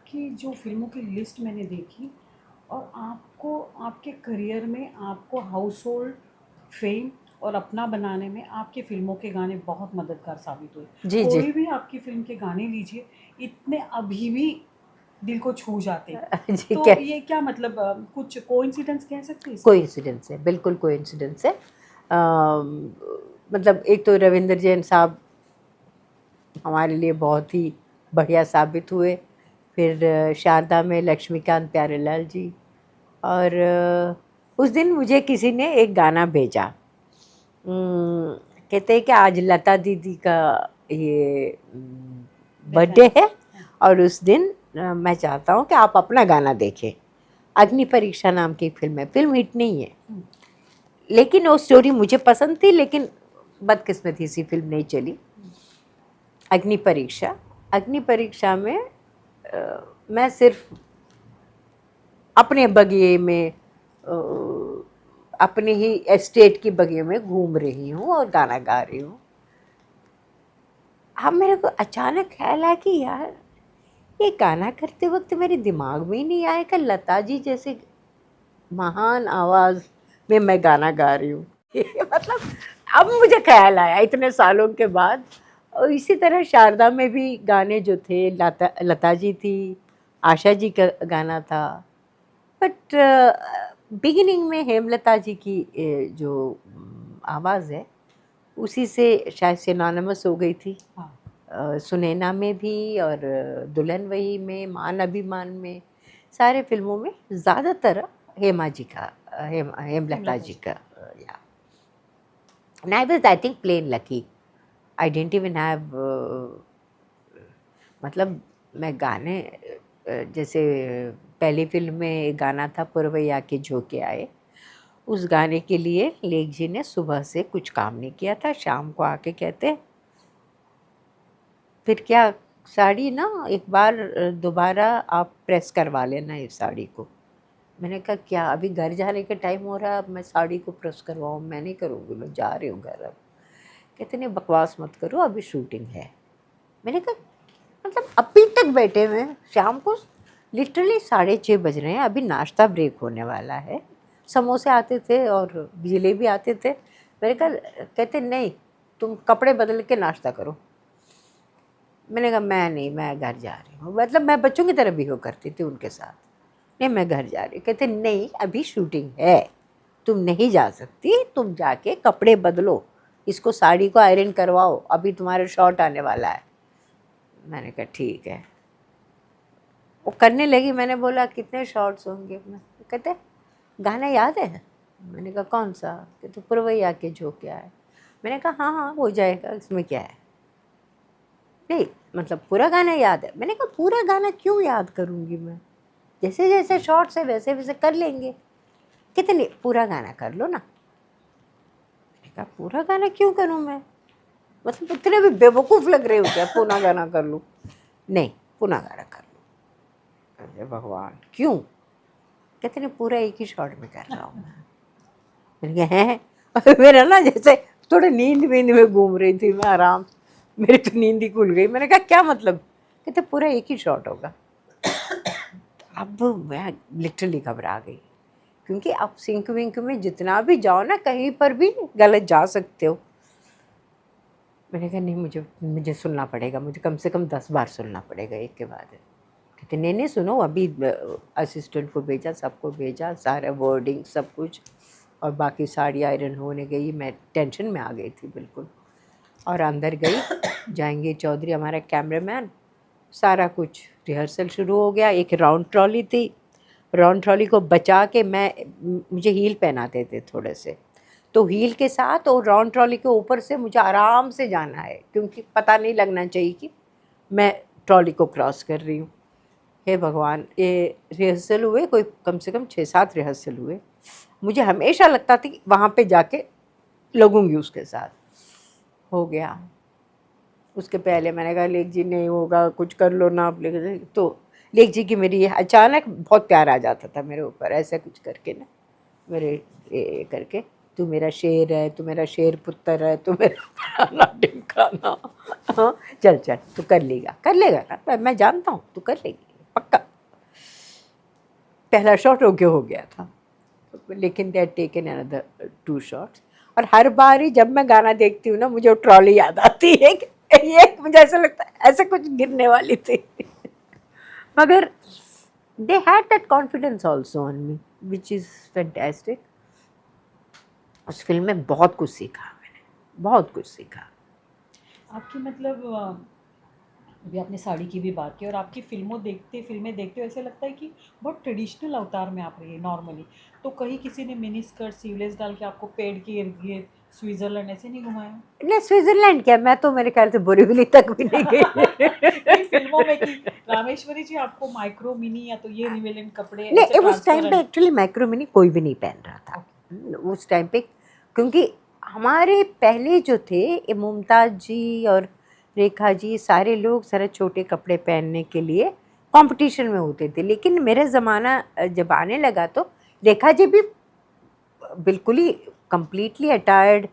आपकी जो फ़िल्मों की लिस्ट मैंने देखी और आपको आपके करियर में आपको हाउस होल्ड फेम और अपना बनाने में आपकी फ़िल्मों के गाने बहुत मददगार साबित हुए। जी जी। कोई भी आपकी फ़िल्म के गाने लीजिए, इतने अभी भी दिल को छू जाते। जी क्या, तो ये क्या मतलब कुछ कोइंसिडेंस कह सकते हैं इसको? कोइंसिडेंस है, बिल्कुल कोइंसिडेंस है। मतलब एक तो रविंद्र जैन साहब हमारे लिए बहुत ही बढ़िया साबित हुए। फिर शारदा में लक्ष्मीकांत प्यारेलाल जी। और उस दिन मुझे किसी ने एक गाना भेजा। कहते हैं कि आज लता दीदी का ये डेथ बर्थडे है, एनिवर्सरी। और उस दिन मैं चाहता हूँ कि आप अपना गाना देखें। अग्नि परीक्षा नाम की एक फिल्म है, फिल्म हिट नहीं है, लेकिन वो स्टोरी मुझे पसंद थी, लेकिन बदकिस्मती सी फिल्म नहीं चली। अग्नि परीक्षा, अग्नि परीक्षा में मैं सिर्फ अपने बगिए में अपने ही एस्टेट की बगिए में घूम रही हूँ और गाना गा रही हूँ। अब मेरे को अचानक ख्याल आया कि यार ये गाना करते वक्त मेरे दिमाग में ही नहीं आया कि लता जी जैसे महान आवाज़ में मैं गाना गा रही हूँ। मतलब अब मुझे ख्याल आया इतने सालों के बाद। और इसी तरह शारदा में भी गाने जो थे, लता जी थी, आशा जी का गाना था। बट बिगिनिंग में हेमलता जी की जो आवाज़ है, उसी से शायद सिनोनिमस हो गई थी। हाँ। सुनैना में भी, और दुल्हन वही में, मान अभिमान में, सारे फिल्मों में ज़्यादातर हेमा जी का, हेमलता हेमलता जी जी। का। या and I was I think plain lucky. I didn't even have, मतलब मैं गाने जैसे पहली फिल्म में एक गाना था पुरवैया के झोंके आए, उस गाने के लिए लेख जी ने सुबह से कुछ काम नहीं किया था, शाम को आके कहते फिर क्या, साड़ी ना एक बार दोबारा आप प्रेस करवा लेना इस साड़ी को। मैंने कहा क्या अभी घर जाने का टाइम हो रहा है, अब मैं साड़ी को प्रेस करवाऊँ? मैं नहीं करूँगी, मैं जा रही हूँ घर अब। कहते नहीं बकवास मत करो, अभी शूटिंग है। मैंने कहा मतलब अभी तक बैठे हुए हैं, शाम को लिटरली 6:30 बज रहे हैं, अभी नाश्ता ब्रेक होने वाला है। समोसे आते थे और जलेबी आते थे। मैंने कहा, कहते नहीं तुम कपड़े बदल के नाश्ता करो। मैंने कहा मैं नहीं, मैं घर जा रही हूँ। मतलब मैं बच्चों की तरह बिहेव करती थी उनके साथ। नहीं मैं घर जा रही हूँ। कहते नहीं अभी शूटिंग है, तुम नहीं जा सकती, तुम जाके कपड़े बदलो, इसको साड़ी को आयरन करवाओ, अभी तुम्हारा शॉट आने वाला है। मैंने कहा ठीक है। वो करने लगी। मैंने बोला कितने शॉट्स होंगे? मैं कहते गाना याद है? मैंने कहा कौन सा? कहते पुरवैया के झोंके आए। मैंने कहा हाँ हाँ हो जाएगा, इसमें क्या है। नहीं मतलब पूरा गाना याद है? मैंने कहा पूरा गाना क्यों याद करूँगी मैं, जैसे जैसे शॉर्ट्स है वैसे वैसे कर लेंगे। कहते नहीं पूरा गाना कर लो ना। मैंने कहा पूरा गाना क्यों करूँ मैं, मतलब इतने भी बेवकूफ़ लग रहे हो क्या, पूरा गाना कर लूँ? नहीं पूरा गाना कर लो। अरे भगवान क्यों? कहते नहीं पूरा एक ही शॉट में कर रहा हूँ मैं। मैंने कहा हैं? मेरा ना जैसे थोड़ी नींद वींद में घूम रही थी मैं, आराम, मेरी तो नींद ही खुल गई। मैंने कहा क्या मतलब? कहते पूरा एक ही शॉट होगा। अब मैं लिटरली घबरा गई, क्योंकि आप सिंक विंक में जितना भी जाओ ना, कहीं पर भी गलत जा सकते हो। मैंने कहा नहीं मुझे मुझे सुनना पड़ेगा, मुझे कम से कम 10 बार सुनना पड़ेगा एक के बाद। कहते नहीं नहीं सुनो, अभी असिस्टेंट को भेजा, सबको भेजा, सारा वर्डिंग सब कुछ, और बाकी साड़ी आयरन होने गई। मैं टेंशन में आ गई थी बिल्कुल। और अंदर गई, जाएंगे चौधरी हमारा कैमरामैन, सारा कुछ रिहर्सल शुरू हो गया। एक राउंड ट्रॉली थी, राउंड ट्रॉली को बचा के मुझे हील पहनाते थे थोड़े से, तो हील के साथ और राउंड ट्रॉली के ऊपर से मुझे आराम से जाना है, क्योंकि पता नहीं लगना चाहिए कि मैं ट्रॉली को क्रॉस कर रही हूँ। हे भगवान, ये रिहर्सल हुए कोई कम से कम 6-7 रिहर्सल हुए। मुझे हमेशा लगता था कि वहाँ पे जाके लगूंगी उसके साथ। हो गया। उसके पहले मैंने कहा लेख जी नहीं होगा, कुछ कर लो ना आप। लेख तो लेख जी की मेरी अचानक बहुत प्यार आ जाता था मेरे ऊपर, ऐसा कुछ करके ना, मेरे ये करके, तू मेरा शेर है, तू मेरा शेर पुत्र है, तू मेरा फलाना ढिमकाना। हाँ चल चल तू कर लेगा ना, मैं जानता हूँ तू कर लेगी पक्का। पहला शॉट हो गया था, लेकिन they had taken another 2 shots. और हर बार ही जब मैं गाना देखती हूँ ना, मुझे वो ट्रॉली याद आती है कि ये मुझे ऐसा लगता है ऐसे कुछ गिरने वाली थी। मगर they had that confidence also on me, which is fantastic. उस फिल्म में बहुत कुछ सीखा मैंने, बहुत कुछ सीखा। आपकी मतलब अभी आपने साड़ी की भी बात की, और आपकी फिल्में देखते ऐसे लगता है कि बहुत ट्रेडिशनल अवतार में आप रही है नॉर्मली। तो कहीं किसी ने मिनी स्कर्ट सीवलेस डाल के आपको पेड़ के इर्द गिर्द स्विट्जरलैंड ऐसे नहीं घुमाया? नहीं, स्विट्जरलैंड क्या, मैं तो मेरे ख्याल से बोरीवली तक भी नहीं नहीं, फिल्मों में कि गई। रामेश्वरी जी आपको माइक्रो मिनी या तो ये रिवेलेंट कपड़े ऐसे नहीं, उस टाइम पे ट्रांसपेरेंट। एक्चुअली माइक्रो मिनी कोई भी नहीं पहन रहा था उस टाइम पे, क्योंकि हमारे पहले जो थे ये मुमताज़ जी और रेखा जी, सारे लोग ज़रा छोटे कपड़े पहनने के लिए कंपटीशन में होते थे। लेकिन मेरा ज़माना जब आने लगा तो रेखा जी भी बिल्कुल ही कम्प्लीटली अटायर्ड,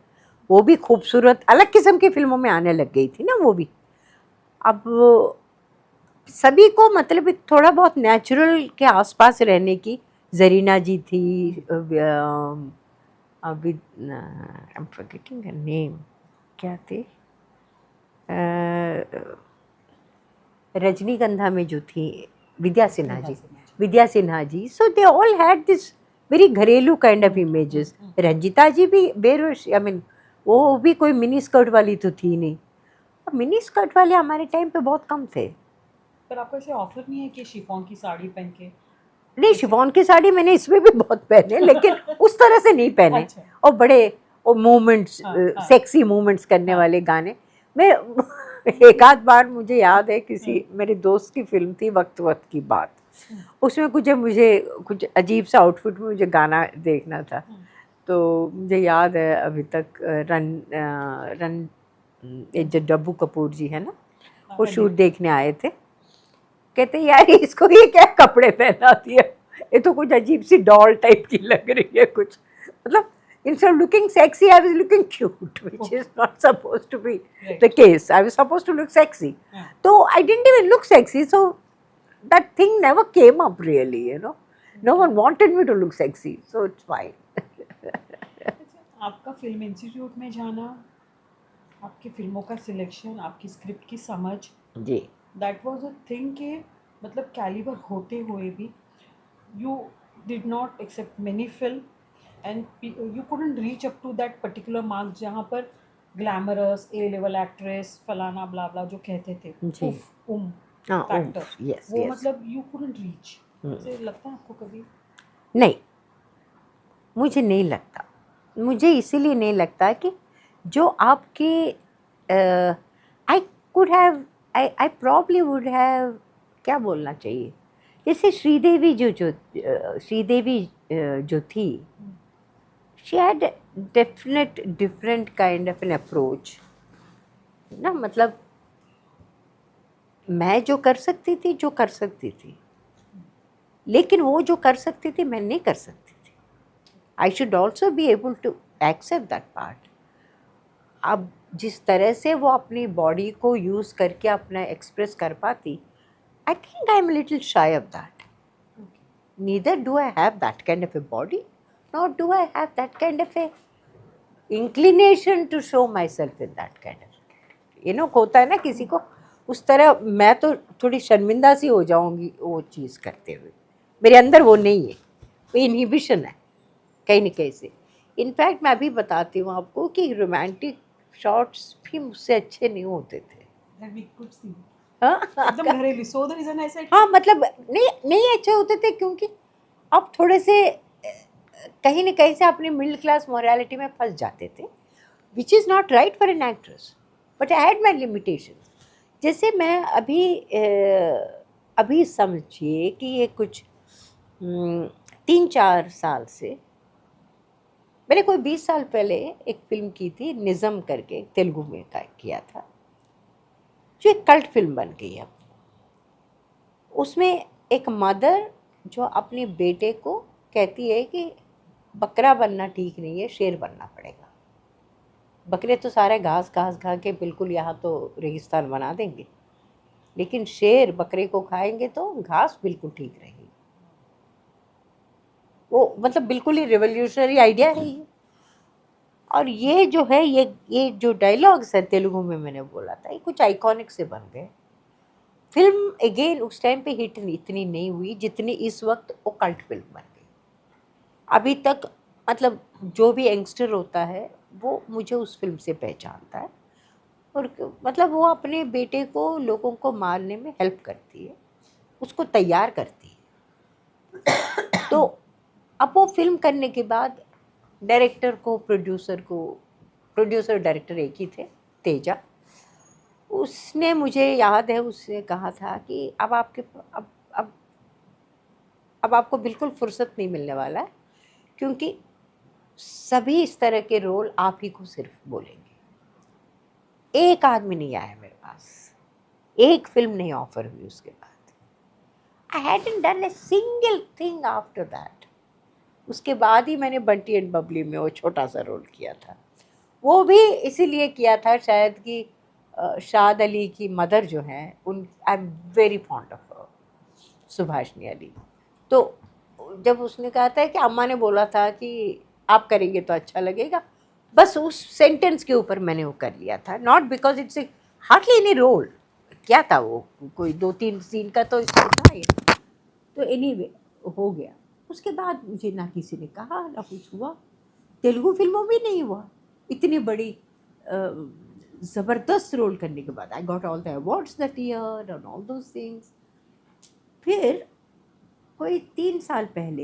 वो भी खूबसूरत अलग किस्म की फिल्मों में आने लग गई थी ना वो भी। अब सभी को मतलब एक थोड़ा बहुत नेचुरल के आसपास रहने की, जरीना जी थी, अभी I am forgetting the name, क्या थे, रजनीगंधा में जो थी Vidya Sinha ji, Vidya Sinha ji. So they all had this very घरेलू kind of images. Ranjita ji भी बेरोश, आई मीन वो भी कोई मिनी स्कर्ट वाली तो थी नहीं। मिनी स्कर्ट वाले हमारे टाइम पे बहुत कम थे। पर आपको ऐसे ऑफर नहीं है कि शिफॉन की साड़ी पहन के नहीं, शिफॉन की साड़ी मैंने इसमें भी बहुत पहने, लेकिन उस तरह से नहीं पहने। अच्छा। और बड़े और मूवमेंट्स, हाँ। सेक्सी मूवमेंट्स करने हाँ। वाले गाने मैं एक आध बार मुझे याद है किसी मेरे दोस्त की फिल्म थी वक्त वक्त की बात, उसमें मुझे कुछ अजीब सा आउटफिट में मुझे गाना देखना था। तो मुझे याद है अभी तक रन ये जो डब्बू कपूर जी है ना, वो शूट देखने आए थे। कहते यार इसको ये क्या कपड़े पहना दिया, ये तो कुछ अजीब सी डॉल टाइप की लग रही है कुछ, मतलब instead of looking sexy I was looking cute, which is not supposed to be the case. I was supposed to look sexy, so I didn't even look sexy, so that thing never came up really, you know. No one wanted me to look sexy, so it's fine. आपका film institute में जाना, आपकी फिल्मों का selection, आपकी script की समझ जी, दैट वाज अ थिंग के मतलब कैलिबर होते हुए भी you did not accept many film and you couldn't reach up to that particular mark जहाँ पर ग्लैमरस ए लेवल एक्ट्रेस फलाना ब्ला ब्ला जो कहते थे जी, फैक्टर, yes, वो yes. मतलब यू कुडंट रीच। ऐसे लगता है आपको कभी? नहीं, मुझे नहीं लगता। मुझे इसीलिए नहीं लगता कि जो आपके I could have, I probably would have, क्या बोलना चाहिए, जैसे श्रीदेवी श्रीदेवी जो थी, she had definite different kind of an approach ना, मतलब मैं जो कर सकती थी, लेकिन वो जो कर सकती थी मैं नहीं कर सकती थी। I should also be able to accept that part. अब जिस तरह से वो अपनी बॉडी को यूज़ करके अपना एक्सप्रेस कर पाती, I think I am little shy of that. Neither do I have that kind of a body, not do I have that kind of a inclination to show myself in that kind of, you know, होता है ना किसी को उस तरह। मैं तो थोड़ी शर्मिंदा सी हो जाऊंगी वो चीज़ करते हुए, मेरे अंदर वो नहीं है, वो इनहिबिशन है कहीं न कहीं से। इनफैक्ट मैं अभी बताती हूँ आपको कि रोमांटिक शॉट्स भी मुझसे अच्छे नहीं होते थे। हाँ, एकदम घरेलू, so the reason I said, हाँ, मतलब नहीं अच्छे होते थे, क्योंकि आप थोड़े से कहीं न कहीं से अपनी मिडिल क्लास मोरालिटी में फंस जाते थे, which is not right for an actress, but I had my limitations. जैसे मैं अभी समझिए कि ये कुछ 3-4 साल से, मैंने कोई 20 साल पहले एक फिल्म की थी निज़म करके, तेलुगु में किया था, जो एक कल्ट फिल्म बन गई अब। उसमें एक मदर जो अपने बेटे को कहती है कि बकरा बनना ठीक नहीं है, शेर बनना पड़ेगा। बकरे तो सारे घास खा के बिल्कुल यहाँ तो रेगिस्तान बना देंगे, लेकिन शेर बकरे को खाएंगे तो घास बिल्कुल ठीक रहेगी। वो मतलब बिल्कुल ही रिवोल्यूशनरी आइडिया है ये। और ये जो है, ये जो डायलॉग्स है तेलुगु में मैंने बोला था, ये कुछ आइकॉनिक से बन गए। फिल्म अगेन उस टाइम पे हिट इतनी नहीं हुई जितनी इस वक्त वो कल्ट फिल्म बन गई। अभी तक मतलब जो भी यंगस्टर होता है वो मुझे उस फिल्म से पहचानता है। और मतलब वो अपने बेटे को लोगों को मारने में हेल्प करती है, उसको तैयार करती है। तो अब वो फिल्म करने के बाद डायरेक्टर को, प्रोड्यूसर डायरेक्टर एक ही थे, तेजा, उसने, मुझे याद है, उसने कहा था कि अब आपके अब अब आपको बिल्कुल फुर्सत नहीं मिलने वाला है, क्योंकि सभी इस तरह के रोल आप ही को सिर्फ बोलेंगे। एक आदमी नहीं आया मेरे पास, एक फिल्म नहीं ऑफर हुई उसके बाद। I hadn't done a single thing after that. उसके बाद ही मैंने बंटी एंड बबली में वो छोटा सा रोल किया था। वो भी इसीलिए किया था शायद कि शाद अली की मदर जो हैं, उन, I am very fond of Subhashini Ali. तो जब उसने कहा था कि अम्मा ने बोला था कि आप करेंगे तो अच्छा लगेगा, बस उस सेंटेंस के ऊपर मैंने वो कर लिया था। Not because it's a hardly any role, क्या था वो, कोई 2-3 सीन का तो इसमें था ये। तो एनीवे हो गया। उसके बाद मुझे ना किसी ने कहा ना कुछ हुआ, तेलुगु फिल्मों में नहीं हुआ। इतनी बड़ी ज़बरदस्त रोल करने के बाद I got all the awards that year and all those things. फिर कोई 3 साल पहले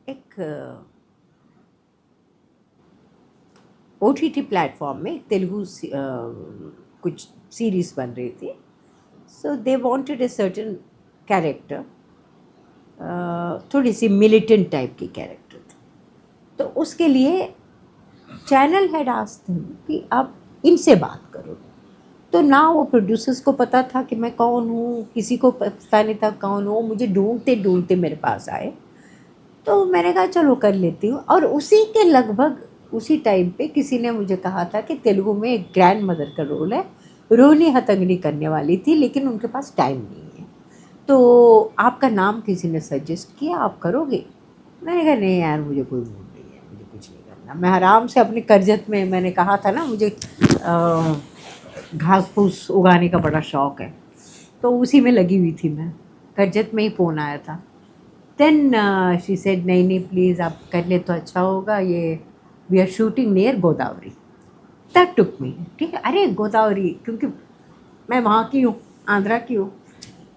एक OTT प्लेटफॉर्म में तेलुगु कुछ सीरीज बन रही थी। So they wanted a certain character, थोड़ी सी मिलिटेंट टाइप की कैरेक्टर थी। तो उसके लिए चैनल हेड आस्क्ड हिम कि आप इनसे बात करो। तो ना वो प्रोड्यूसर्स को पता था कि मैं कौन हूँ, किसी को पता नहीं था कौन हूँ, मुझे ढूंढते ढूंढते मेरे पास आए। तो मैंने कहा चलो कर लेती हूँ। और उसी के लगभग उसी टाइम पे किसी ने मुझे कहा था कि तेलुगु में एक ग्रैंड मदर का रोल है, रोहिणी हतंगडी करने वाली थी, लेकिन उनके पास टाइम नहीं है, तो आपका नाम किसी ने सजेस्ट किया, आप करोगे? मैंने कहा नहीं यार, मुझे कोई मूड नहीं है, मुझे कुछ नहीं करना। मैं आराम से अपनी करजत में, मैंने कहा था ना मुझे घास फूस उगाने का बड़ा शौक़ है, तो उसी में लगी हुई थी मैं। करजत में ही फ़ोन आया था। देन शी सेड नहीं नहीं प्लीज़ आप कर ले तो अच्छा होगा, ये we are shooting near Godavari. That took me, ठीक है, अरे गोदावरी, क्योंकि मैं वहाँ की हूँ, आंध्रा की हूँ,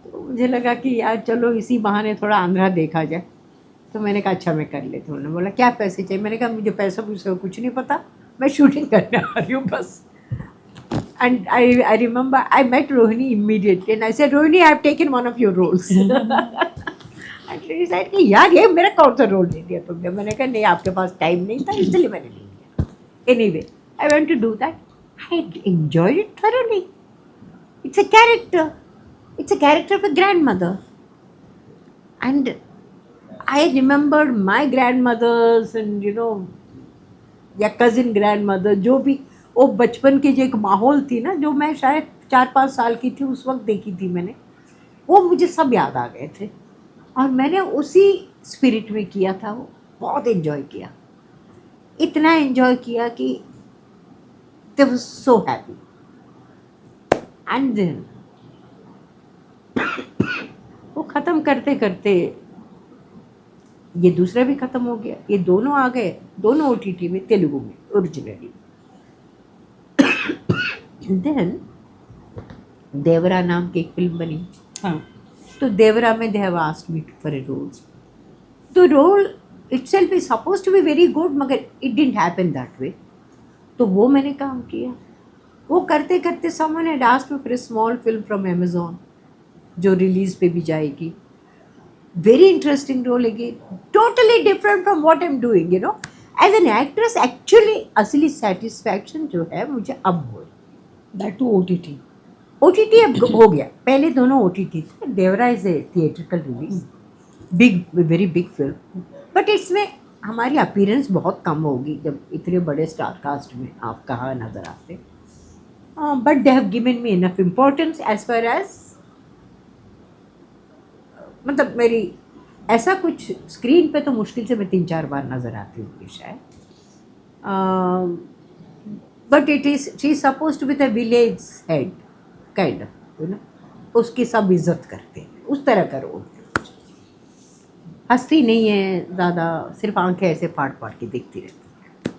तो मुझे लगा कि यार चलो इसी बहाने थोड़ा आंध्रा देखा जाए। तो मैंने कहा अच्छा मैं कर लेती हूँ। उन्होंने बोला क्या पैसे चाहिए? मैंने कहा मुझे पैसा पूछो कुछ नहीं पता, मैं शूटिंग करने आ रही हूँ बस। And I remember I met Rohini immediately and I said, Rohini, I have taken one of your roles. And she said कि यार ये मेरा कौन सा रोल दे दिया तुमने? मैंने कहा नहीं, आपके पास टाइम नहीं था इसलिए मैंने नहीं लिया। Anyway, I went to do that. I enjoyed it thoroughly. It's a character. It's a character of a grandmother. And I remembered my grandmothers and या कज़िन ग्रैंडमदर, जो भी वो बचपन की जो एक माहौल थी ना, जो मैं शायद 4-5 साल की थी उस वक्त देखी थी मैंने, वो मुझे सब याद आ गए थे। और मैंने उसी स्पिरिट में किया था, वो बहुत एंजॉय किया, इतना एंजॉय किया कि they was so happy. And then वो ख़त्म करते करते ये दूसरा भी ख़त्म हो गया, ये दोनों आ गए, दोनों OTT में, तेलुगु में ओरिजिनली। देन देवरा नाम की एक फिल्म बनी। हाँ, तो देवरा में they have asked me for a role. The role itself is supposed to be very good, मगर it didn't happen that way. तो वो मैंने काम किया। वो करते करते someone had asked me for a small film from Amazon, जो रिलीज पे भी जाएगी। Very interesting role again, totally different from what I am doing, as an actress. Actually असली सेटिस्फैक्शन जो है मुझे अब हो, दैट टू OTT। OTT अब हो गया, पहले दोनों OTT थे। Devara is a theatrical release, big, very big film, but इसमें हमारी अपीयरेंस बहुत कम होगी जब इतने बड़े स्टार कास्ट में आप कहाँ नज़र आते। But they have given me enough importance as far as, मतलब मेरी ऐसा कुछ स्क्रीन पे तो मुश्किल से मैं 3-4 बार नज़र आती हूँ शायद, but it is she is suppose to be the village head kind of, you know, उसकी सब इज्जत करते हैं, उस तरह का रोल। हंसती नहीं है ज़्यादा, सिर्फ आंखें ऐसे फाड़ फाड़ के देखती रहती है।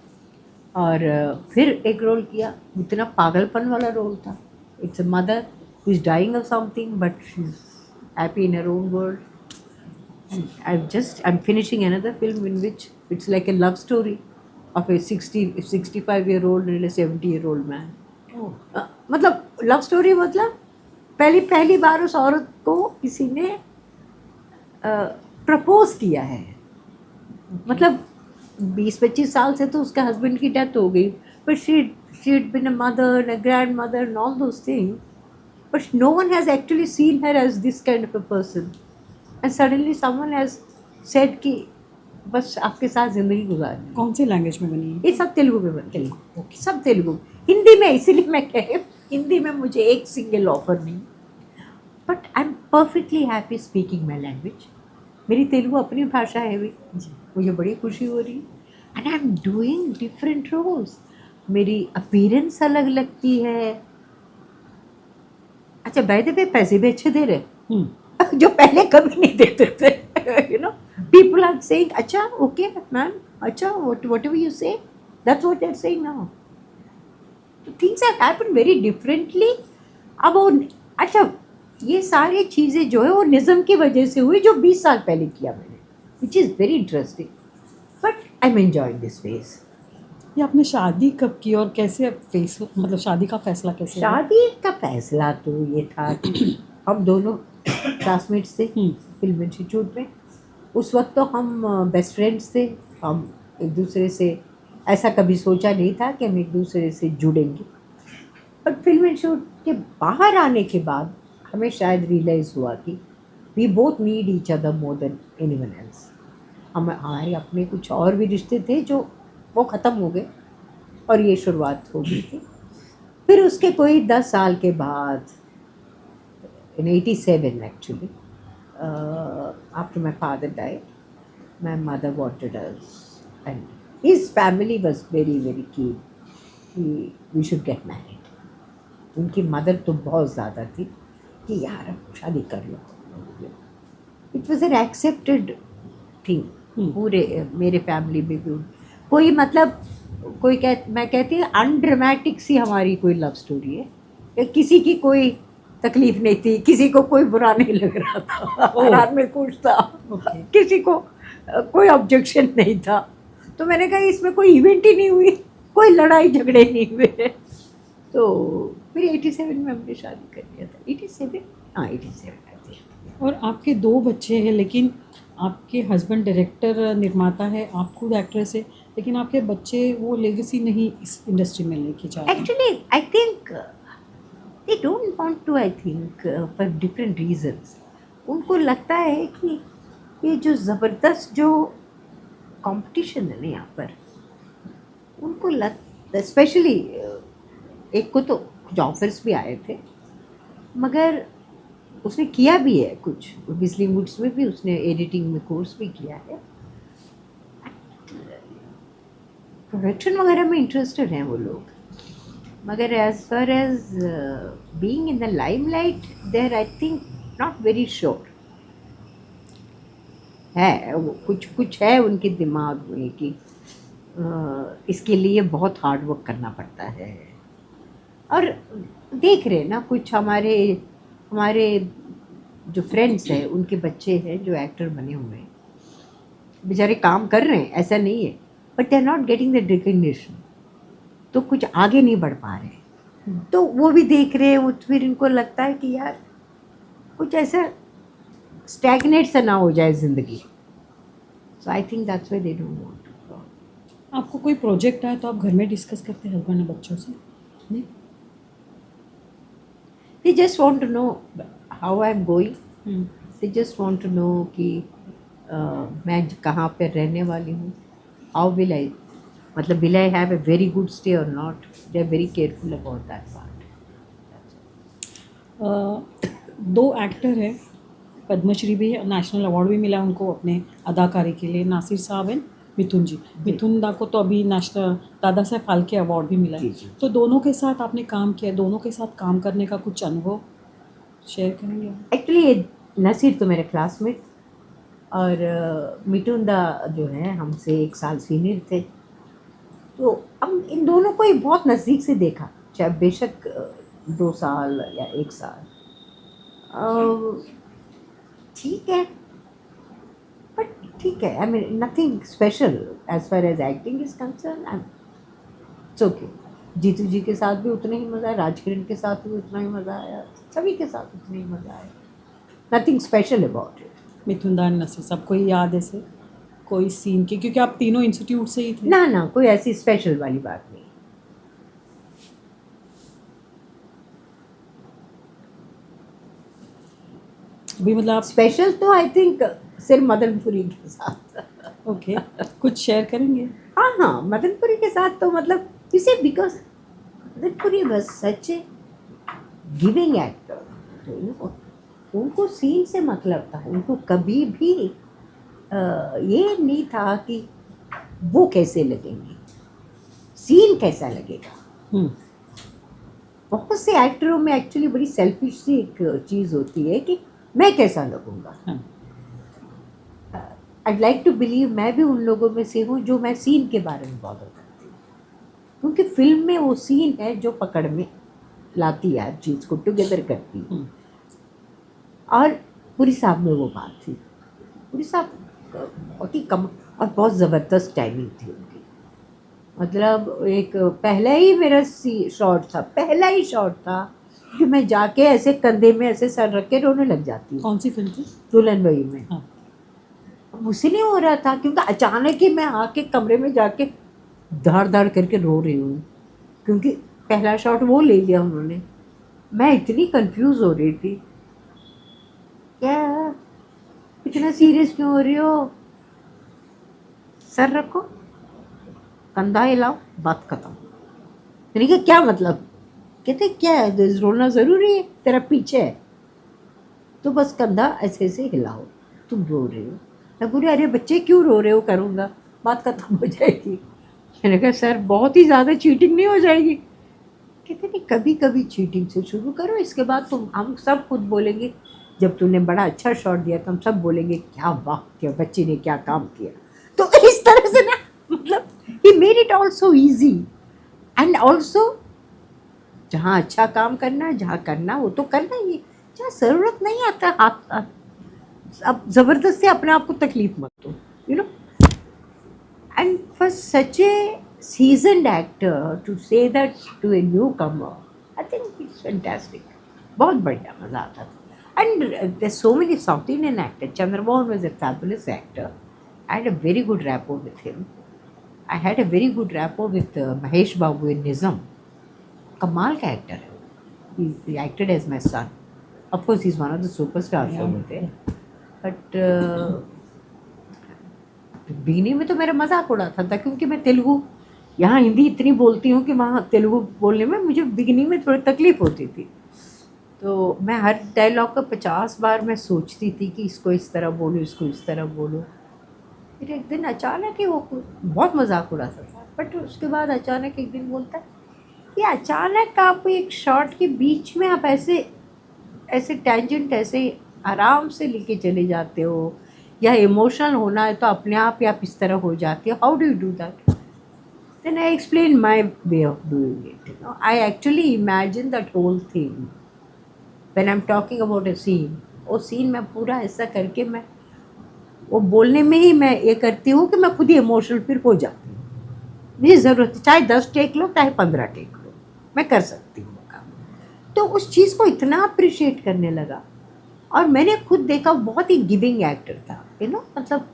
और फिर एक रोल किया, इतना पागलपन वाला रोल था। It's a mother who is dying of something but she is happy in her own world. I'm finishing another film in which it's like a love story of a 65-year-old and a 70-year-old man. मतलब love story, मतलब पहली बार उस औरत को किसी ने propose किया है। मतलब 20-25 साल से तो उसके हस्बैंड की डेथ हो गई, but she had been a mother and a grandmother and all those things, but no one has actually seen her as this kind of a person. And suddenly someone has said कि बस आपके साथ ज़िंदगी गुजारनी। कौन सी language में बनी है? ये सब तेलुगु में बनती है। तेलुगु, ओके। सब तेलुगु। हिंदी में, इसीलिए मैं कह रही हूँ, हिंदी में मुझे एक सिंगल ऑफर नहीं, but I am perfectly happy speaking my language. मेरी तेलुगु अपनी भाषा है भी, मुझे बड़ी खुशी हो रही है। And I am doing different roles, मेरी अपीयरेंस अलग लगती है। अच्छा, बाय द वे पैसे भी अच्छे दे रहे, जो पहले कभी नहीं देते थे। You know, people are saying अच्छा ओके मैम, अच्छा whatever you say, that's what they're saying now. Things have happened very differently. अब वो, अच्छा, ये सारी चीज़ें जो है वो निज़म की वजह से हुई, जो 20 साल पहले किया मैंने, which is very interesting. But I'm enjoying this phase. ये आपने शादी कब की और कैसे फेस, मतलब शादी का फैसला कैसे हुआ? शादी का फैसला तो ये था कि हम दोनों क्लासमेट्स थे फिल्म इंस्टीट्यूट में। उस वक्त तो हम बेस्ट फ्रेंड्स थे। हम एक दूसरे से ऐसा कभी सोचा नहीं था कि हम एक दूसरे से जुड़ेंगे, बट फिल्म इंस्टीट्यूट के बाहर आने के बाद हमें शायद रियलाइज़ हुआ कि we both need each other more than anyone else. हमारे अपने कुछ और भी रिश्ते थे जो वो ख़त्म हो गए और ये शुरुआत हो गई थी। फिर उसके कोई 10 साल के बाद, in 87 actually, after my father died, my mother wanted us, and his family was very very keen we should get married. उनकी मदर तो बहुत ज़्यादा थी कि यार अब शादी कर लो। It was an accepted thing पूरे मेरे फैमिली में भी। कोई मतलब कोई मैं कहती है अनड्रामेटिक सी हमारी कोई लव स्टोरी है, किसी की कोई तकलीफ नहीं थी, किसी को कोई बुरा नहीं लग रहा था, रात में खुश था, किसी को कोई ऑब्जेक्शन नहीं था। तो मैंने कहा इसमें कोई इवेंट ही नहीं हुई, कोई लड़ाई झगड़े नहीं हुए। तो फिर 87 में हमने शादी कर लिया था। 87, हाँ 87। और आपके 2 बच्चे हैं, लेकिन आपके हस्बैंड डायरेक्टर निर्माता है, आप खुद एक्ट्रेस है, लेकिन आपके बच्चे वो लेगेसी नहीं इस इंडस्ट्री में लेके जा रहे। Actually I think they don't want to, I think, for different reasons. उनको लगता है कि ये जो ज़बरदस्त जो कंपटीशन है ना यहाँ पर, उनको स्पेशली एक को तो कुछ ऑफर्स भी आए थे, मगर उसने किया भी है कुछ, बिजली वुड्स में भी उसने एडिटिंग में कोर्स भी किया है, प्रोडक्शन वगैरह में इंटरेस्टेड हैं वो लोग, मगर as far as being in the limelight there I think not very sure है। वो कुछ है उनके दिमाग में कि इसके लिए बहुत हार्ड वर्क करना पड़ता है। और देख रहे ना कुछ हमारे जो फ्रेंड्स हैं उनके बच्चे हैं जो एक्टर बने हुए हैं, बेचारे काम कर रहे हैं, ऐसा नहीं है, but they are not getting the recognition, तो कुछ आगे नहीं बढ़ पा रहे। तो वो भी देख रहे हैं, वो फिर इनको लगता है कि यार कुछ ऐसा स्टैग्नेट सा ना हो जाए ज़िंदगी। So I think that's why they don't want to. आपको कोई प्रोजेक्ट आए तो आप घर में डिस्कस करते हैं हस्बैंड और बच्चों से? नहीं, they just want to know how I am going, they just want to know कि मैं कहाँ पर रहने वाली हूँ, हाउ विल आई, मतलब will I have a very good stay और not, they are very careful about that part. 2 actor हैं, पद्मश्री भी, नेशनल अवार्ड भी मिला उनको अपने अदाकारी के लिए, नासिर साहब एंड मिथुन जी। मिथुन दा को तो अभी नेशनल दादा साहब फाल्के अवार्ड भी मिला है। तो दोनों के साथ आपने काम किया, दोनों के साथ काम करने का कुछ अनुभव शेयर करेंगे? एक्चुअली नसीर तो मेरे क्लासमेट और मिथुन दा जो है हमसे 1 साल सीनियर थे, तो हम इन दोनों को ही बहुत नज़दीक से देखा, चाहे बेशक 2 साल या 1 साल। ठीक है, बट ठीक है, I mean nothing special as far as acting is concerned. It's okay. Jeetu ji के साथ भी उतना ही मज़ा आया, राजकिरण के साथ भी उतना ही मज़ा आया, सभी के साथ उतना ही मज़ा आया। Nothing special about it. Mithun da Naseer, सबको ही याद है से कोई सीन के, क्योंकि आप तीनों इंस्टीट्यूट से ही थे? ना कोई ऐसी स्पेशल वाली बात नहीं। अभी मतलब आप स्पेशल तो आई थिंक सिर्फ मदनपुरी के साथ। ओके कुछ शेयर करेंगे? हाँ, मदनपुरी के साथ तो मतलब इसे because Madan Puri was such A giving actor, तो उनको सीन से मतलब था, उनको कभी भी ये नहीं था कि वो कैसे लगेंगे, सीन कैसा लगेगा। बहुत से एक्टरों में एक्चुअली बड़ी सेल्फिश सी एक चीज़ होती है कि मैं कैसा लगूंगा। I'd like to believe मैं भी उन लोगों में से हूँ जो मैं सीन के बारे में बॉदर करती हूँ, क्योंकि फिल्म में वो सीन है जो पकड़ में लाती है, हर चीज़ को टुगेदर करती है। और पुरी साहब में वो बात थी, पुरी साहब बहुत ही कम और बहुत ज़बरदस्त टाइमिंग थी उनकी। मतलब एक पहला ही मेरा शॉट था, पहला ही शॉट था कि मैं जाके ऐसे कंधे में ऐसे सर रख के रोने लग जाती हूँ। कौन सी फिल्म थी? दुल्हन वही में। हाँ। मुझसे नहीं हो रहा था, क्योंकि अचानक ही मैं आके कमरे में जाके धाड़ धाड़ करके रो रही हूँ, क्योंकि पहला शॉट वो ले लिया उन्होंने। मैं इतनी कंफ्यूज हो रही थी, क्या इतना सीरियस क्यों हो रही हो, सर रखो, कंधा हिलाओ, बात खत्म। मैंने कहा क्या मतलब? कहते क्या है, रोना ज़रूरी है, तेरा पीछे है तो बस कंधा ऐसे ऐसे हिलाओ, तुम रो रहे हो। मैं बोली अरे बच्चे क्यों रो रहे हो, करूँगा, बात खत्म हो जाएगी। मैंने कहा सर बहुत ही ज़्यादा चीटिंग नहीं हो जाएगी? कहते नहीं, कभी कभी चीटिंग से शुरू करो, इसके बाद तुम हम सब खुद बोलेंगे, जब तूने बड़ा अच्छा शॉट दिया तो हम सब बोलेंगे क्या वाह, क्या बच्चे ने क्या काम किया। तो इस तरह से ना, मतलब he made it also easy and also जहाँ अच्छा काम करना है, जहाँ करना वो तो करना ही है, जहाँ ज़रूरत नहीं आता हाथ अब ज़बरदस्ती अपने आप को तकलीफ मत दो, you know. And for such A seasoned actor to say that to a newcomer, I think it's fantastic. बहुत बढ़िया, मज़ा आता था। And there's so many South Indian actors. Chandramohan was a fabulous actor. I had a very good rapport with him. I had a very good rapport with Mahesh Babu in Nizam. कमाल का actor है, he acted as my son. Of course, he's one of the superstars over there. But बिगनी में तो मेरा मजाक उड़ाता था, क्योंकि मैं तेलुगु, यहाँ हिंदी इतनी बोलती हूँ कि वहाँ तेलुगु बोलने में मुझे बिगनी में थोड़ी तकलीफ होती थी। तो मैं हर डायलॉग का 50 बार मैं सोचती थी कि इसको इस तरह बोलूँ, इसको इस तरह बोलूँ। फिर एक दिन अचानक ही वो बहुत मजाक उड़ाता था, बट उसके बाद अचानक एक दिन बोलता है कि अचानक आप एक शॉट के बीच में आप ऐसे ऐसे टेंजेंट ऐसे आराम से लेके चले जाते हो, या इमोशनल होना है तो अपने आप ही आप इस तरह हो जाते हो, how do you do that? Then I explain my way of doing it, you know. I actually imagine that whole thing when I am talking about a scene. वो सीन मैं पूरा ऐसा करके मैं वो बोलने में ही मैं ये करती हूँ कि मैं खुद ही इमोशनल फिर हो जाती हूँ। मुझे ज़रूरत है, चाहे 10 टेक लो चाहे 15 टेक लो, मैं कर सकती हूँ वो काम। तो उस चीज़ को इतना अप्रिशिएट करने लगा, और मैंने खुद देखा बहुत ही गिविंग एक्टर था, यू नो। मतलब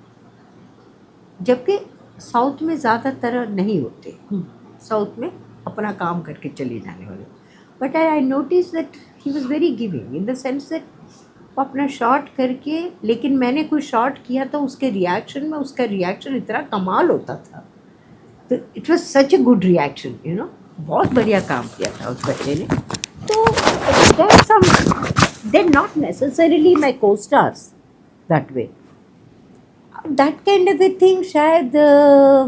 जबकि साउथ में ज़्यादातर नहीं होते, साउथ में अपना काम करके चले जाने वाले, but I notice that he was very giving in the sense that वो अपना शॉट करके, लेकिन मैंने कोई शॉट किया तो उसके रिएक्शन में उसका रिएक्शन इतना कमाल होता था, तो it was such a good reaction, you know. बहुत बढ़िया काम किया था उस बच्चे ने। तो that's some they're not necessarily my co-stars that way. That kind of a thing शायद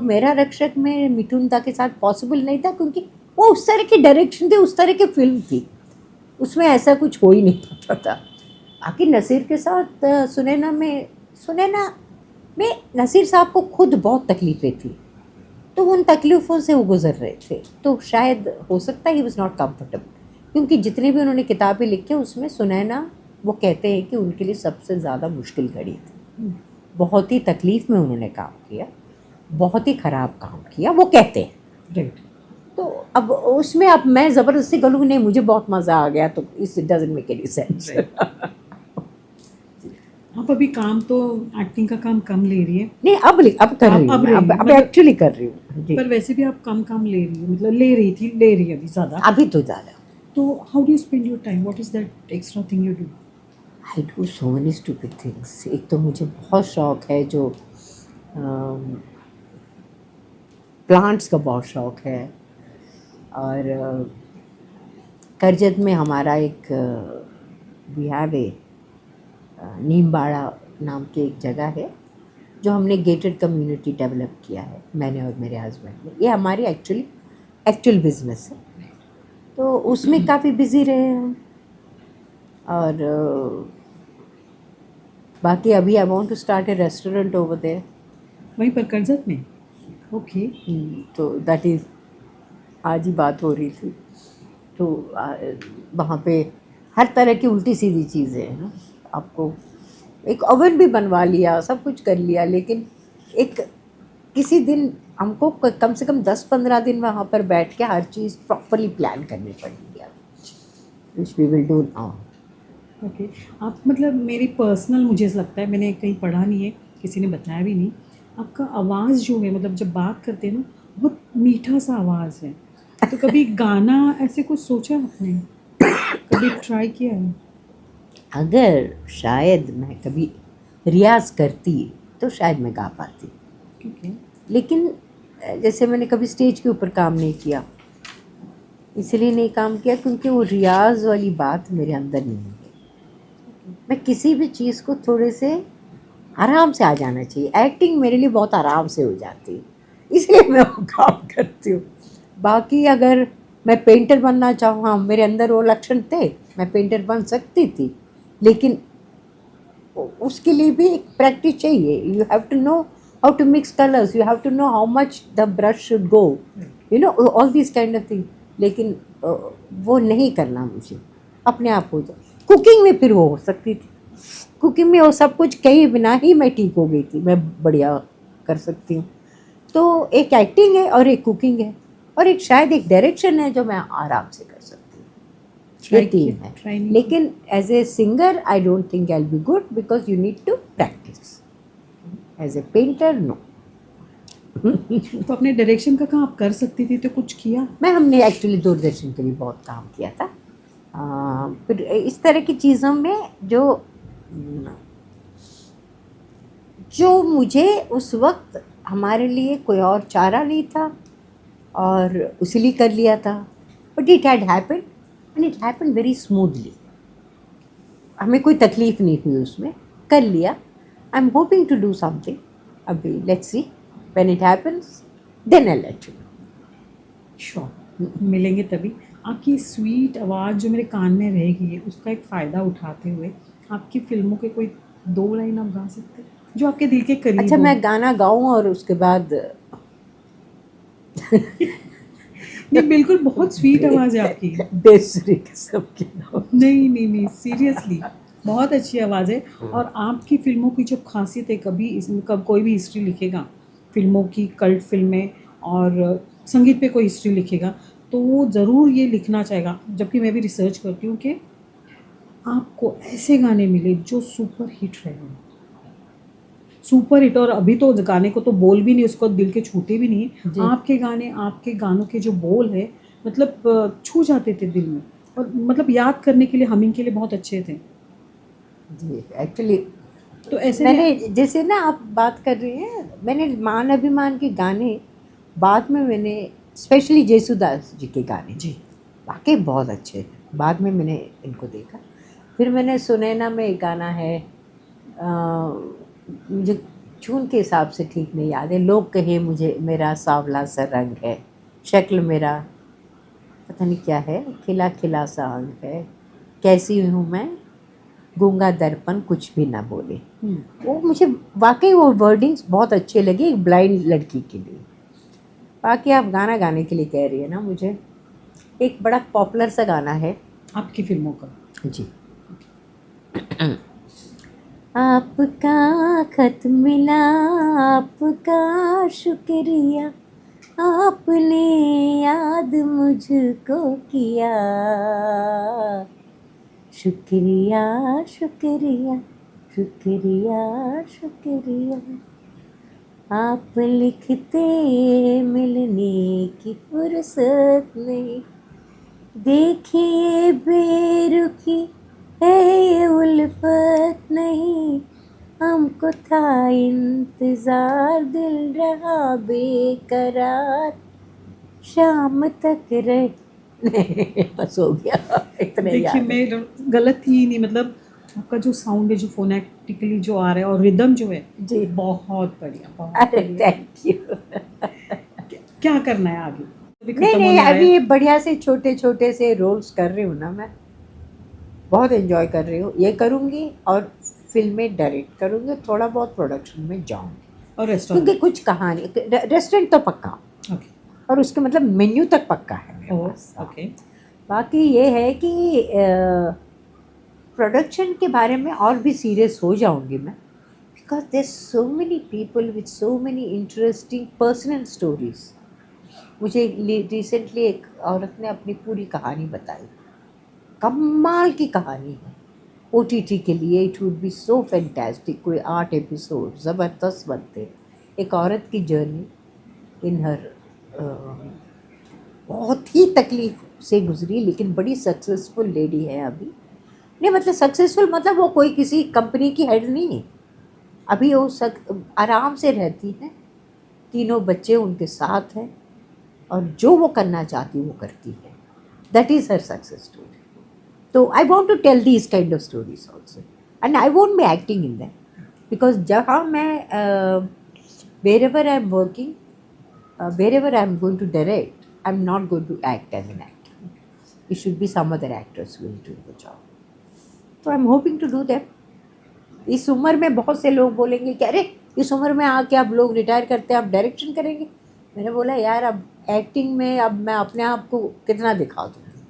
मेरा रक्षक में मिथुन दा के साथ पॉसिबल नहीं था, क्योंकि वो उस तरह की डायरेक्शन थी, उस तरह की फिल्म थी, उसमें ऐसा कुछ हो ही नहीं पाता था। बाकी नसीर के साथ सुनैना में नसीर साहब को खुद बहुत तकलीफ़ें थी, तो उन तकलीफ़ों से वो गुज़र रहे थे, तो शायद हो सकता है ही वॉज नॉट कम्फर्टेबल, क्योंकि जितनी भी उन्होंने किताबें लिखी उसमें सुनैना वो कहते हैं कि उनके लिए सबसे ज़्यादा मुश्किल घड़ी थी। बहुत ही तकलीफ़ में उन्होंने काम किया, बहुत ही ख़राब काम किया, वो कहते हैं। राइट। तो अब उसमें अब मैं ज़बरदस्ती करूँ नहीं मुझे बहुत मज़ा आ गया, तो इस डजंट मेक एनी सेंस। आप अभी काम तो एक्टिंग का काम कम ले रही है, नहीं अब कर रही हूँ, अब मतलब एक्चुअली कर रही हूँ जी। पर वैसे भी आप कम काम ले रही हो, मतलब ले रही है अभी ज़्यादा। अभी तो ज़्यादा। तो how do you spend your time, what is that extra thing you do? I do so many stupid things. एक तो मुझे बहुत शौक़ है जो प्लांट्स का बहुत शौक़ है, और करजत में हमारा एक वी हैव ए नीमबाड़ा नाम की एक जगह है जो हमने गेटेड कम्युनिटी डेवलप किया है, मैंने और मेरे हस्बैंड ने। ये हमारी एक्चुअल बिजनेस है, तो उसमें काफ़ी बिजी रहे हम। और बाकी अभी I want to start a restaurant over there, वहीं पर करजत में। ओके। तो दैट इज़ आज ही बात हो रही थी, तो वहाँ पे हर तरह की उल्टी सीधी चीज़ें हैं ना। आपको एक ओवन भी बनवा लिया, सब कुछ कर लिया, लेकिन एक किसी दिन हमको कम से कम 10-15 दिन वहाँ पर बैठ के हर चीज़ प्रॉपरली प्लान करनी पड़ेगी, which we will do now. Okay. आप मतलब मेरी पर्सनल, मुझे ऐसा लगता है, मैंने कहीं पढ़ा नहीं है, किसी ने बताया भी नहीं, आपका आवाज़ जो है, मतलब जब बात करते हैं ना, बहुत मीठा सा आवाज़ है। तो कभी गाना ऐसे कुछ सोचा आपने, कभी ट्राई किया है? अगर शायद मैं कभी रियाज़ करती तो शायद मैं गा पाती, ओके। लेकिन जैसे मैंने कभी स्टेज के ऊपर काम नहीं किया, इसलिए नहीं काम किया क्योंकि वो रियाज़ वाली बात मेरे अंदर नहीं है। मैं किसी भी चीज़ को थोड़े से आराम से आ जाना चाहिए। एक्टिंग मेरे लिए बहुत आराम से हो जाती है, इसलिए मैं वो काम करती हूँ। बाकी अगर मैं पेंटर बनना चाहूँ, हाँ मेरे अंदर वो लक्षण थे, मैं पेंटर बन सकती थी, लेकिन उसके लिए भी एक प्रैक्टिस चाहिए। You have to know how to mix colours, you have to know how much the brush should go, you know all this kind of thing. लेकिन वो नहीं करना मुझे, अपने आप हो जाए। कुकिंग में फिर वो हो सकती थी, कुकिंग में वो सब कुछ कहीं बिना ही मैं ठीक हो गई थी, मैं बढ़िया कर सकती हूँ। तो एक एक्टिंग है और एक कुकिंग है और एक शायद एक डायरेक्शन है जो मैं आराम से कर सकती हूँ। ये तीन है, लेकिन as a singer I don't think I will be good because you need to practice. As a painter no. तो अपने डायरेक्शन का काम आप कर सकती थी, तो कुछ किया? हमने एक्चुअली दूरदर्शन के लिए बहुत काम किया था। फिर इस तरह की चीज़ों में जो मुझे उस वक्त हमारे लिए कोई और चारा नहीं था और उसीलिए कर लिया था। But it had happened and it happened very smoothly. हमें कोई तकलीफ़ नहीं हुई उसमें, कर लिया। I am hoping to do something, अभी let's see when it happens then I let you know. Sure, मिलेंगे तभी। आपकी स्वीट आवाज़ जो मेरे कान में रहेगी, उसका एक फ़ायदा उठाते हुए आपकी फिल्मों के कोई 2 लाइन आप गा सकते हैं जो आपके दिल के करीब अच्छा, हो? मैं गाना गाऊं और उसके बाद नहीं, बिल्कुल बहुत स्वीट आवाज़ है आपकी। बेसुरी किस्म की नहीं, सीरियसली बहुत अच्छी आवाज़ है। और आपकी फिल्मों की जो खासियत है, कभी इसमें कब कोई भी हिस्ट्री लिखेगा, फिल्मों की कल्ट फिल्में और संगीत पे कोई हिस्ट्री लिखेगा, तो वो ज़रूर ये लिखना चाहेगा, जबकि मैं भी रिसर्च करती हूँ कि आपको ऐसे गाने मिले जो सुपर हिट रहे हों, सुपर हिट। और अभी तो गाने को तो बोल भी नहीं, उसको दिल के छूते भी नहीं। आपके गाने, आपके गानों के जो बोल है, मतलब छू जाते थे दिल में, और मतलब याद करने के लिए, हमिंग के लिए बहुत अच्छे थे जी। एक्चुअली तो ऐसे मैंने जैसे ना आप बात कर रही हैं, मैंने मान अभिमान के गाने बाद में मैंने स्पेशली जेसुदास जी के गाने जी वाकई बहुत अच्छे हैं, बाद में मैंने इनको देखा। फिर मैंने सुनैना में एक गाना है, मुझे चून के हिसाब से ठीक नहीं याद है, लोग कहे मुझे मेरा सांवला सा रंग है, शक्ल मेरा पता नहीं क्या है, खिला खिला सा अंग है, कैसी हूँ मैं गूंगा दर्पण कुछ भी ना बोले। वो मुझे वाकई वो वर्डिंग्स बहुत अच्छे लगे एक ब्लाइंड लड़की के लिए। बाकी आप गाना गाने के लिए कह रही है ना, मुझे एक बड़ा पॉपुलर सा गाना है आपकी फिल्मों का। जी। आपका खत मिला, आपका शुक्रिया, आपने याद मुझको किया, शुक्रिया शुक्रिया शुक्रिया शुक्रिया, आप लिखते मिलने की फुर्सत नहीं, देखिए बेरुखी है ये उल्फत नहीं, हमको था इंतज़ार दिल रहा बेकरार, शाम तक रहे बस हो गया इतने देखिए याद है। मैं गलत ही नहीं, मतलब आपका जो साउंड है, जो फोनेटिकली जो आ रहा है और रिदम जो है जी बहुत बढ़िया, बहुत अरे बढ़िया। Thank you. क्या करना है आगे? अभी नहीं खत्म नहीं होने आया है। अभी बढ़िया से छोटे छोटे से रोल्स कर रही हूँ ना, मैं बहुत एंजॉय कर रही हूँ, ये करूँगी और फिल्में डायरेक्ट करूँगी, थोड़ा बहुत प्रोडक्शन में जाऊँगी, और रेस्टोरेंट। क्योंकि कुछ कहानी रेस्टोरेंट तो पक्का ओके और उसके मतलब मेन्यू तक पक्का है मेरे पास। ओके। बाकी ये है कि प्रोडक्शन के बारे में और भी सीरियस हो जाऊंगी मैं, because there so many people with so many interesting personal stories. मुझे रिसेंटली एक औरत ने अपनी पूरी कहानी बताई, कमाल की कहानी है, OTT के लिए it would be so fantastic, कोई 8 एपिसोड ज़बरदस्त बनते। एक औरत की जर्नी इन हर बहुत ही तकलीफ से गुजरी लेकिन बड़ी सक्सेसफुल लेडी है अभी। नहीं मतलब सक्सेसफुल मतलब वो कोई किसी कंपनी की हेड नहीं है, अभी वो आराम से रहती है, 3 बच्चे उनके साथ हैं और जो वो करना चाहती वो करती है, that is her success story. तो I want to tell these kind of stories also and I want be acting in that, because जहाँ मैं wherever I am working, wherever I am going to direct, I am not going to act as an actor. It should be some other actors who will do the job. So I am hoping to do that. इस उम्र में बहुत से लोग बोलेंगे कि अरे इस उम्र में आके आप लोग रिटायर करते हैं, आप डायरेक्शन करेंगे। मैंने बोला यार अब एक्टिंग में अब मैं अपने आप को कितना दिखा दूँगी,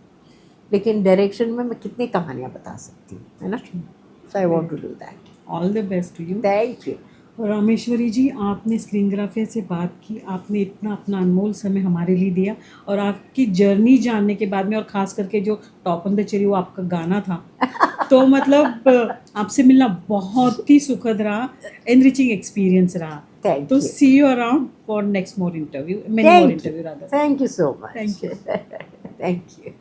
लेकिन डायरेक्शन में मैं कितनी कहानियाँ बता सकती हूँ, है ना। So I want to do that. All the best to you. Thank you. और रामेश्वरी जी, आपने स्क्रीनग्राफर से बात की, आपने इतना अपना अनमोल समय हमारे लिए दिया, और आपकी जर्नी जानने के बाद में, और ख़ास करके जो टॉप ऑन द चेरी वो आपका गाना था, तो मतलब आपसे मिलना बहुत ही सुखद रहा, एनरिचिंग एक्सपीरियंस रहा। Thank तो you. See you around for next more interview, many more interview rather. Thank you so much. Thank you. Thank you.